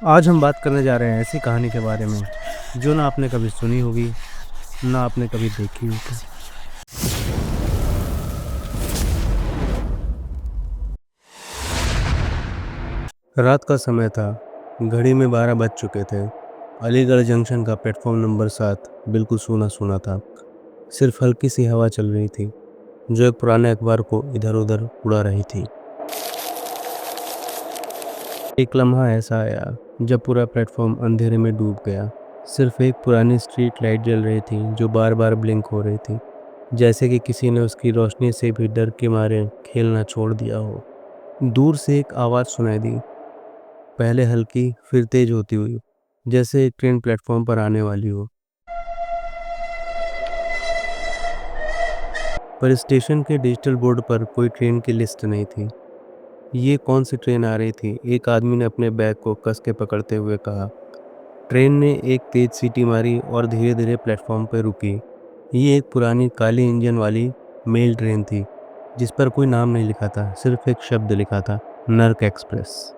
आज हम बात करने जा रहे हैं ऐसी कहानी के बारे में जो ना आपने कभी सुनी होगी, ना आपने कभी देखी होगी। रात का समय था। घड़ी में 12 बज चुके थे। अलीगढ़ जंक्शन का प्लेटफॉर्म नंबर 7 बिल्कुल सूना सूना था। सिर्फ हल्की सी हवा चल रही थी जो एक पुराने अखबार को इधर उधर उड़ा रही थी। एक लम्हा ऐसा आया जब पूरा प्लेटफॉर्म अंधेरे में डूब गया। सिर्फ एक पुरानी स्ट्रीट लाइट जल रही थी जो बार बार ब्लिंक हो रही थी, जैसे कि किसी ने उसकी रोशनी से भी डर के मारे खेलना छोड़ दिया हो। दूर से एक आवाज़ सुनाई दी, पहले हल्की फिर तेज होती हुई, जैसे एक ट्रेन प्लेटफॉर्म पर आने वाली हो। पर स्टेशन के डिजिटल बोर्ड पर कोई ट्रेन की लिस्ट नहीं थी। ये कौन सी ट्रेन आ रही थी? एक आदमी ने अपने बैग को कस के पकड़ते हुए कहा। ट्रेन ने एक तेज सीटी मारी और धीरे धीरे प्लेटफॉर्म पर रुकी। ये एक पुरानी काली इंजन वाली मेल ट्रेन थी जिस पर कोई नाम नहीं लिखा था, सिर्फ एक शब्द लिखा था, नर्क एक्सप्रेस।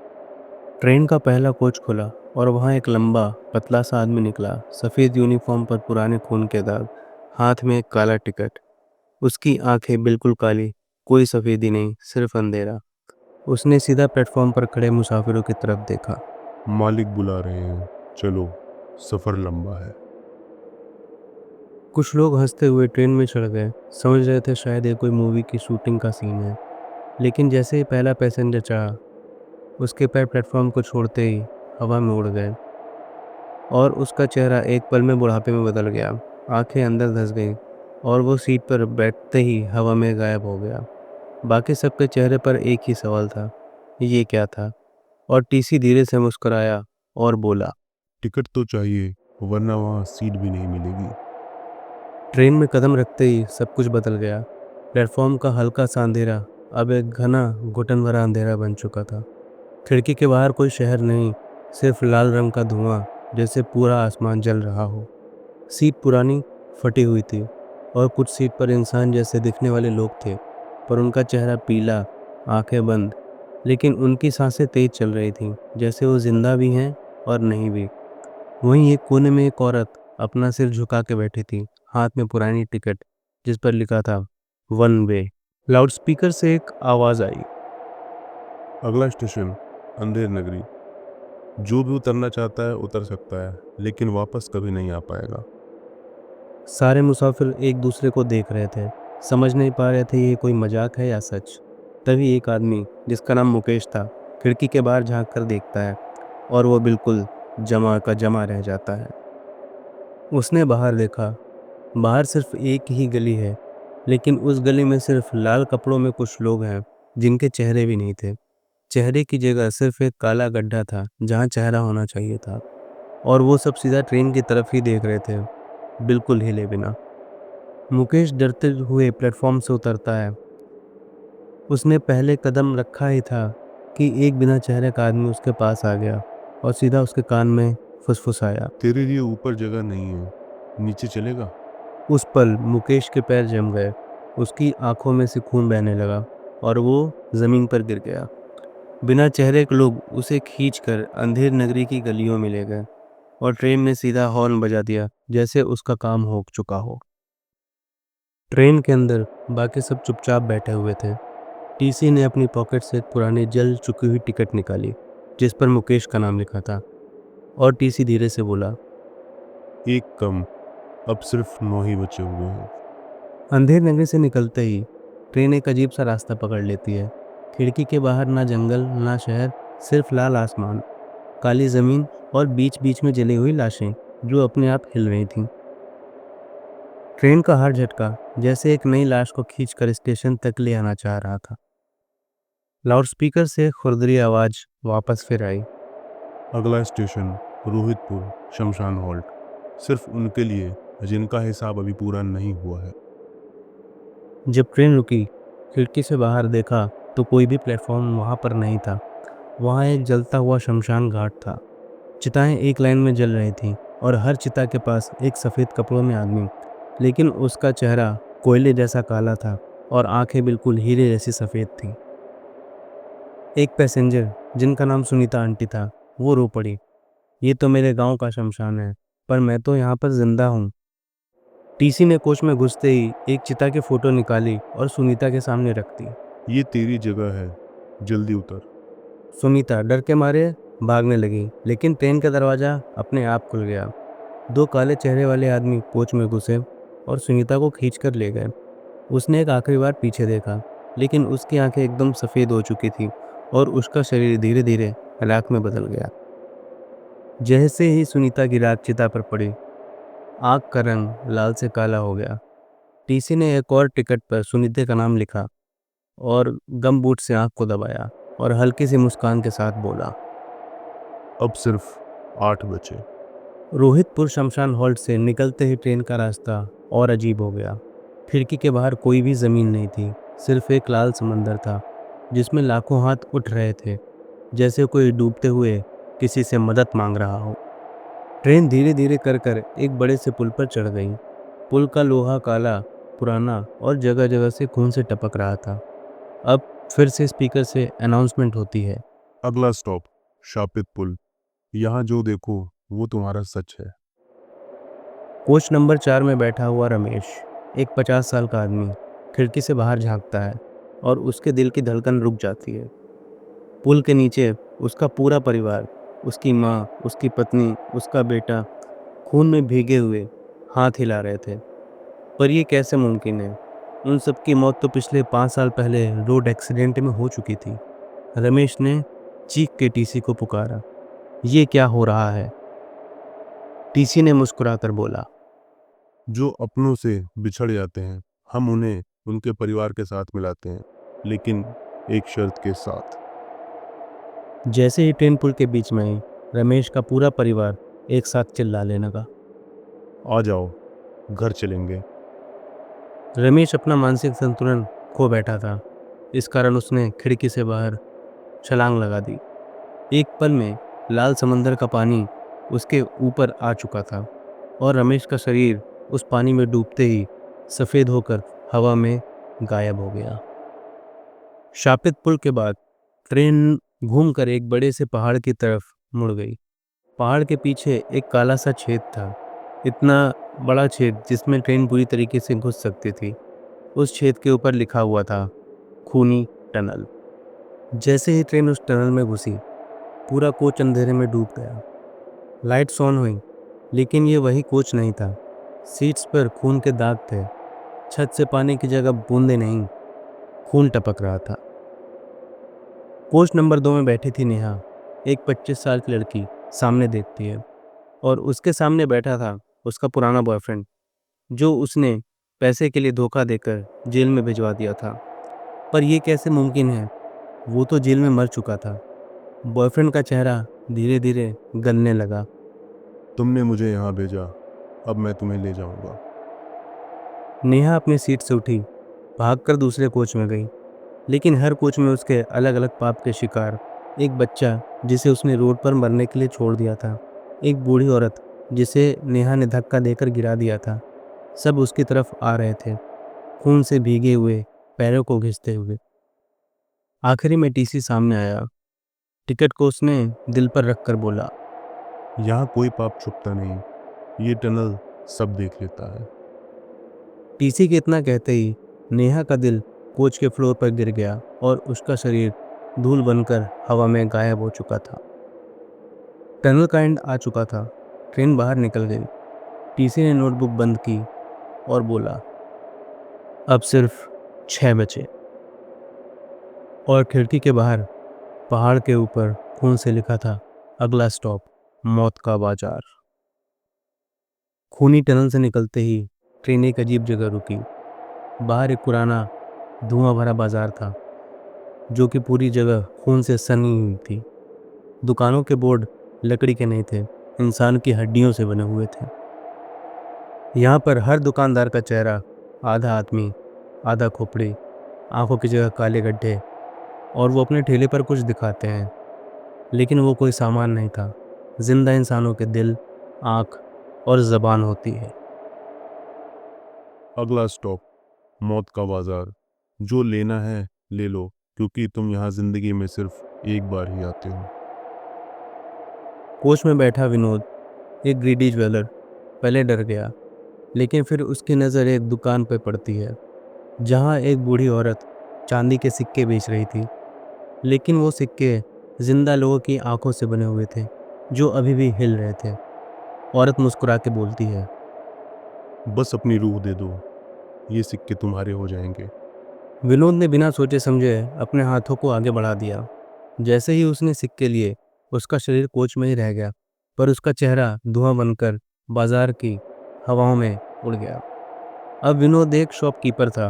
ट्रेन का पहला कोच खुला और वहाँ एक लंबा पतला सा आदमी निकला, सफ़ेद यूनिफॉर्म पर पुराने खून के दाग, हाथ में एक काला टिकट। उसकी आंखें बिल्कुल काली, कोई सफ़ेदी नहीं, सिर्फ अंधेरा। उसने सीधा प्लेटफॉर्म पर खड़े मुसाफिरों की तरफ देखा। मालिक बुला रहे हैं, चलो, सफर लंबा है। कुछ लोग हंसते हुए ट्रेन में चढ़ गए, समझ रहे थे शायद ये कोई मूवी की शूटिंग का सीन है। लेकिन जैसे ही पहला पैसेंजर चढ़ा, उसके पैर प्लेटफॉर्म को छोड़ते ही हवा में उड़ गए और उसका चेहरा एक पल में बुढ़ापे में बदल गया। आंखें अंदर धंस गईं और वो सीट पर बैठते ही हवा में गायब हो गया। बाकी सबके चेहरे पर एक ही सवाल था, ये क्या था? और टीसी धीरे से मुस्कुराया और बोला। टिकट तो चाहिए, वरना वहाँ सीट भी नहीं मिलेगी। ट्रेन में कदम रखते ही सब कुछ बदल गया। प्लेटफॉर्म का हल्का सा अंधेरा अब एक घना घुटन भरा अंधेरा बन चुका था। खिड़की के बाहर कोई शहर नहीं, सिर्फ लाल रंग का धुआं, जैसे पूरा आसमान जल रहा हो। सीट पुरानी, फटी हुई थी और कुछ सीट पर इंसान जैसे दिखने वाले लोग थे, पर उनका चेहरा पीला, आंखें बंद, लेकिन उनकी सांसें तेज चल रही थीं, जैसे वो जिंदा भी हैं और नहीं भी। वहीं एक कोने में एक औरत अपना सिर झुका के बैठी थी, हाथ में पुरानी टिकट जिस पर लिखा था वन वे। लाउडस्पीकर से एक आवाज़ आई। अगला स्टेशन अंधेर नगरी। जो भी उतरना चाहता है उतर सकता है, लेकिन वापस कभी नहीं आ पाएगा। सारे मुसाफिर एक दूसरे को देख रहे थे, समझ नहीं पा रहे थे ये कोई मजाक है या सच। तभी एक आदमी जिसका नाम मुकेश था खिड़की के बाहर झांक कर देखता है और वो बिल्कुल जमा का जमा रह जाता है। उसने बाहर देखा। बाहर सिर्फ एक ही गली है, लेकिन उस गली में सिर्फ लाल कपड़ों में कुछ लोग हैं जिनके चेहरे भी नहीं थे। चेहरे की जगह सिर्फ एक काला गड्ढा था जहाँ चेहरा होना चाहिए था, और वो सब सीधा ट्रेन की तरफ ही देख रहे थे, बिल्कुल हिले बिना। मुकेश डरते हुए प्लेटफॉर्म से उतरता है। उसने पहले कदम रखा ही था कि एक बिना चेहरे का आदमी उसके पास आ गया और सीधा उसके कान में फुसफुसाया। तेरे लिए ऊपर जगह नहीं है, नीचे चलेगा? उस पल मुकेश के पैर जम गए, उसकी आंखों में से खून बहने लगा और वो जमीन पर गिर गया। बिना चेहरे के लोग उसे खींचकर अंधेर नगरी की गलियों में ले गए और ट्रेन ने सीधा हॉर्न बजा दिया, जैसे उसका काम हो चुका हो। ट्रेन के अंदर बाकी सब चुपचाप बैठे हुए थे। टीसी ने अपनी पॉकेट से एक पुरानी जल चुकी हुई टिकट निकाली जिस पर मुकेश का नाम लिखा था, और टीसी धीरे से बोला। एक कम, अब सिर्फ 9 ही बचे हुए हैं। अंधेर नगरी से निकलते ही ट्रेन एक अजीब सा रास्ता पकड़ लेती है। खिड़की के बाहर ना जंगल ना शहर, सिर्फ लाल आसमान, काली जमीन और बीच बीच में जली हुई लाशें जो अपने आप हिल रही थीं। ट्रेन का हर झटका जैसे एक नई लाश को खींचकर स्टेशन तक ले आना चाह रहा था। लाउडस्पीकर से खुरदरी आवाज वापस फिर आई। अगला स्टेशन रोहितपुर शमशान हॉल्ट, सिर्फ उनके लिए जिनका हिसाब अभी पूरा नहीं हुआ है। जब ट्रेन रुकी, खिड़की से बाहर देखा तो कोई भी प्लेटफॉर्म वहां पर नहीं था। वहां एक जलता हुआ शमशान घाट था। चिताएं एक लाइन में जल रही थीं और हर चिता के पास एक सफ़ेद कपड़ों में आदमी, लेकिन उसका चेहरा कोयले जैसा काला था और आंखें बिल्कुल हीरे जैसी सफ़ेद थीं। एक पैसेंजर जिनका नाम सुनीता आंटी था, वो रो पड़ी। ये तो मेरे गांव का शमशान है, पर मैं तो यहाँ पर जिंदा हूँ। टीसी ने कोच में घुसते ही एक चिता की फोटो निकाली और सुनीता के सामने रख दी। ये तेरी जगह है, जल्दी उतर। सुनीता डर के मारे भागने लगी, लेकिन ट्रेन का दरवाजा अपने आप खुल गया। दो काले चेहरे वाले आदमी कोच में घुसे और सुनीता को खींच कर ले गए। उसने एक आखिरी बार पीछे देखा, लेकिन उसकी आंखें एकदम सफ़ेद हो चुकी थी और उसका शरीर धीरे धीरे राख में बदल गया। जैसे ही सुनीता की राख चिता पर पड़ी, आग का रंग लाल से काला हो गया। टीसी ने एक और टिकट पर सुनीता का नाम लिखा और गम बूट से आंख को दबाया और हल्की सी मुस्कान के साथ बोला। अब सिर्फ 8 बचे। रोहितपुर शमशान हॉल्ट से निकलते ही ट्रेन का रास्ता और अजीब हो गया। खिड़की के बाहर कोई भी ज़मीन नहीं थी, सिर्फ एक लाल समंदर था जिसमें लाखों हाथ उठ रहे थे, जैसे कोई डूबते हुए किसी से मदद मांग रहा हो। ट्रेन धीरे धीरे कर कर एक बड़े से पुल पर चढ़ गई। पुल का लोहा काला, पुराना और जगह जगह से खून से टपक रहा था। अब फिर से स्पीकर से अनाउंसमेंट होती है। अगला स्टॉप शापित पुल। यहाँ जो देखो वो तुम्हारा सच है। कोच नंबर 4 में बैठा हुआ रमेश, एक 50 साल का आदमी, खिड़की से बाहर झांकता है और उसके दिल की धड़कन रुक जाती है। पुल के नीचे उसका पूरा परिवार, उसकी माँ, उसकी पत्नी, उसका बेटा, खून में भीगे हुए हाथ हिला रहे थे। पर ये कैसे मुमकिन है? उन सबकी मौत तो पिछले 5 साल पहले रोड एक्सीडेंट में हो चुकी थी। रमेश ने चीख के टीसी को पुकारा, ये क्या हो रहा है? टीसी ने मुस्कुराकर बोला, जो अपनों से बिछड़ जाते हैं हम उन्हें उनके परिवार के साथ मिलाते हैं, लेकिन एक शर्त के साथ। जैसे ही ट्रेन पुल के बीच में आई, रमेश का पूरा परिवार एक साथ चिल्लाने लगा। आ जाओ, घर चलेंगे। रमेश अपना मानसिक संतुलन खो बैठा था, इस कारण उसने खिड़की से बाहर छलांग लगा दी। एक पल में लाल समंदर का पानी उसके ऊपर आ चुका था और रमेश का शरीर उस पानी में डूबते ही सफ़ेद होकर हवा में गायब हो गया। शापित पुल के बाद ट्रेन घूमकर एक बड़े से पहाड़ की तरफ मुड़ गई। पहाड़ के पीछे एक काला सा छेद था, इतना बड़ा छेद जिसमें ट्रेन पूरी तरीके से घुस सकती थी। उस छेद के ऊपर लिखा हुआ था, खूनी टनल। जैसे ही ट्रेन उस टनल में घुसी, पूरा कोच अंधेरे में डूब गया। लाइट्स ऑन हुई, लेकिन ये वही कोच नहीं था। सीट्स पर खून के दाग थे। छत से पानी की जगह बूंदे नहीं, खून टपक रहा था। कोच नंबर 2 में बैठी थी नेहा, एक 25 साल की लड़की, सामने देखती है। और उसके सामने बैठा था उसका पुराना बॉयफ्रेंड, जो उसने पैसे के लिए धोखा देकर जेल में भिजवा दिया था। पर यह कैसे मुमकिन है? वो तो जेल में मर चुका था। बॉयफ्रेंड का चेहरा धीरे धीरे गलने लगा। तुमने मुझे यहाँ भेजा, अब मैं तुम्हें ले जाऊंगा। नेहा अपनी सीट से उठी, भागकर दूसरे कोच में गई। लेकिन हर कोच में उसके अलग अलग पाप के शिकार, एक बच्चा जिसे उसने रोड पर मरने के लिए छोड़ दिया था, एक बूढ़ी औरत जिसे नेहा ने धक्का देकर गिरा दिया था। सब उसकी तरफ आ रहे थे, खून से भीगे हुए, पैरों को घिसते हुए। आखिरी में टीसी सामने आया। टिकट को उसने दिल पर रखकर बोला, यहाँ कोई पाप छुपता नहीं, ये टनल सब देख लेता है। टीसी के इतना कहते ही नेहा का दिल कोच के फ्लोर पर गिर गया और उसका शरीर धूल बनकर हवा में गायब हो चुका था। टनल का एंड आ चुका था। ट्रेन बाहर निकल गई। टीसी ने नोटबुक बंद की और बोला, अब सिर्फ 6 बचे। और खिड़की के बाहर पहाड़ के ऊपर खून से लिखा था, अगला स्टॉप मौत का बाजार। खूनी टनल से निकलते ही ट्रेन एक अजीब जगह रुकी। बाहर एक पुराना धुआं भरा बाजार था, जो कि पूरी जगह खून से सनी हुई थी। दुकानों के बोर्ड लकड़ी के नहीं थे, इंसान की हड्डियों से बने हुए थे। यहाँ पर हर दुकानदार का चेहरा आधा आदमी, आधा खोपड़ी, आंखों की जगह काले गड्ढे, और वो अपने ठेले पर कुछ दिखाते हैं, लेकिन वो कोई सामान नहीं था। जिंदा इंसानों के दिल, आँख और ज़बान होती है। अगला स्टॉप मौत का बाजार। जो लेना है ले लो, क्योंकि तुम यहाँ जिंदगी में सिर्फ एक बार ही आते हो। कोच में बैठा विनोद, एक ग्रीडी ज्वेलर, पहले डर गया, लेकिन फिर उसकी नज़र एक दुकान पर पड़ती है जहाँ एक बूढ़ी औरत चांदी के सिक्के बेच रही थी। लेकिन वो सिक्के जिंदा लोगों की आंखों से बने हुए थे जो अभी भी हिल रहे थे। औरत मुस्कुरा के बोलती है। बस अपनी रूह दे दो, ये सिक्के तुम्हारे हो जाएंगे। विनोद ने बिना सोचे समझे अपने हाथों को आगे बढ़ा दिया। जैसे ही उसने सिक्के लिए, उसका शरीर कोच में ही रह गया, पर उसका चेहरा धुआं बनकर बाजार की हवाओं में उड़ गया। अब विनोद एक शॉपकीपर था,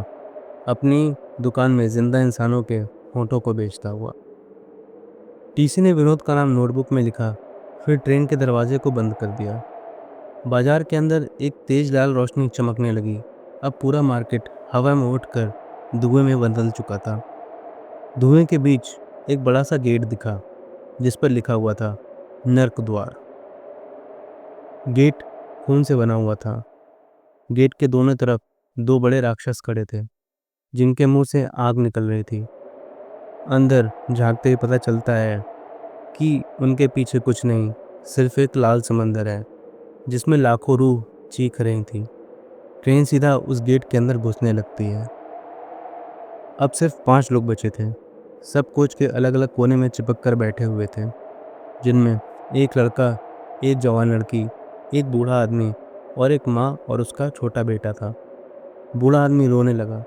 अपनी दुकान में जिंदा इंसानों के होंठों को बेचता हुआ। टीसी ने विनोद का नाम नोटबुक में लिखा, फिर ट्रेन के दरवाजे को बंद कर दिया। बाजार के अंदर एक तेज लाल रोशनी चमकने लगी। अब पूरा मार्केट हवा में उठकर धुएं में बदल चुका था। धुएं के बीच एक बड़ा सा गेट दिखा जिस पर लिखा हुआ था नर्क द्वार। गेट खून से बना हुआ था। गेट के दोनों तरफ दो बड़े राक्षस खड़े थे जिनके मुंह से आग निकल रही थी। अंदर झांकते ही पता चलता है कि उनके पीछे कुछ नहीं, सिर्फ एक लाल समंदर है जिसमें लाखों रूह चीख रही थी। ट्रेन सीधा उस गेट के अंदर घुसने लगती है। अब सिर्फ 5 लोग बचे थे। सब कोच के अलग अलग कोने में चिपक कर बैठे हुए थे, जिनमें एक लड़का, एक जवान लड़की, एक बूढ़ा आदमी और एक माँ और उसका छोटा बेटा था। बूढ़ा आदमी रोने लगा।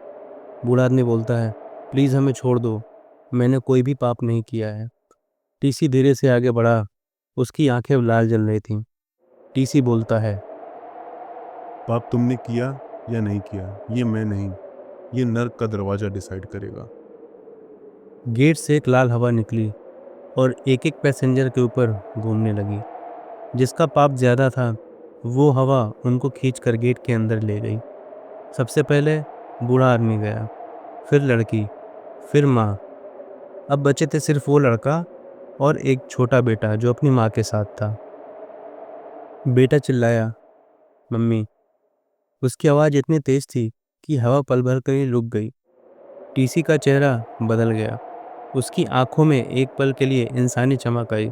बूढ़ा आदमी बोलता है, प्लीज़ हमें छोड़ दो, मैंने कोई भी पाप नहीं किया है। टीसी धीरे से आगे बढ़ा। उसकी आंखें लाल जल रही थीं। टीसी बोलता है, पाप तुमने किया या नहीं किया, ये मैं नहीं, ये नर्क का दरवाजा डिसाइड करेगा। गेट से एक लाल हवा निकली और एक एक पैसेंजर के ऊपर घूमने लगी। जिसका पाप ज़्यादा था, वो हवा उनको खींचकर गेट के अंदर ले गई। सबसे पहले बूढ़ा आदमी गया, फिर लड़की, फिर माँ। अब बचे थे सिर्फ वो लड़का और एक छोटा बेटा जो अपनी माँ के साथ था। बेटा चिल्लाया, मम्मी। उसकी आवाज़ इतनी तेज थी कि हवा पल भर कर ही रुक गई। टीसी का चेहरा बदल गया। उसकी आंखों में एक पल के लिए इंसानी चमक आई,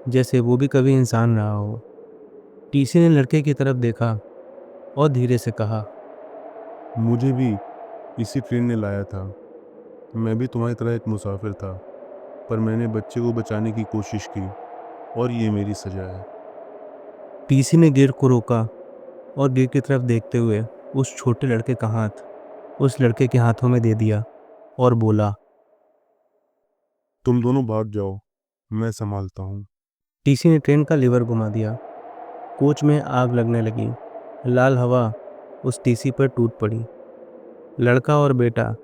जैसे वो भी कभी इंसान रहा हो। टीसी ने लड़के की तरफ देखा और धीरे से कहा, मुझे भी इसी ट्रेन ने लाया था। मैं भी तुम्हारी तरह एक मुसाफिर था, पर मैंने बच्चे को बचाने की कोशिश की और ये मेरी सजा है। टीसी ने गिर को रोका और गिर की तरफ देखते हुए उस छोटे लड़के का हाथ उस लड़के के हाथों में दे दिया और बोला। तुम दोनों भाग जाओ, मैं संभालता हूँ। टीसी ने ट्रेन का लीवर घुमा दिया। कोच में आग लगने लगी। लाल हवा उस टीसी पर टूट पड़ी। लड़का और बेटा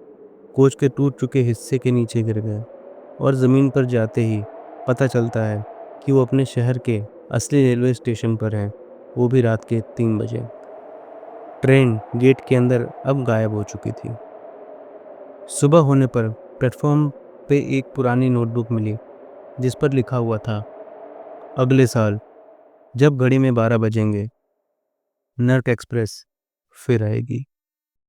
कोच के टूट चुके हिस्से के नीचे गिर गए और ज़मीन पर जाते ही पता चलता है कि वो अपने शहर के असली रेलवे स्टेशन पर हैं, वो भी रात के 3 बजे। ट्रेन गेट के अंदर अब गायब हो चुकी थी। सुबह होने पर प्लेटफॉर्म पे एक पुरानी नोटबुक मिली जिस पर लिखा हुआ था, अगले साल जब घड़ी में 12 बजेंगे नर्क एक्सप्रेस फिर आएगी।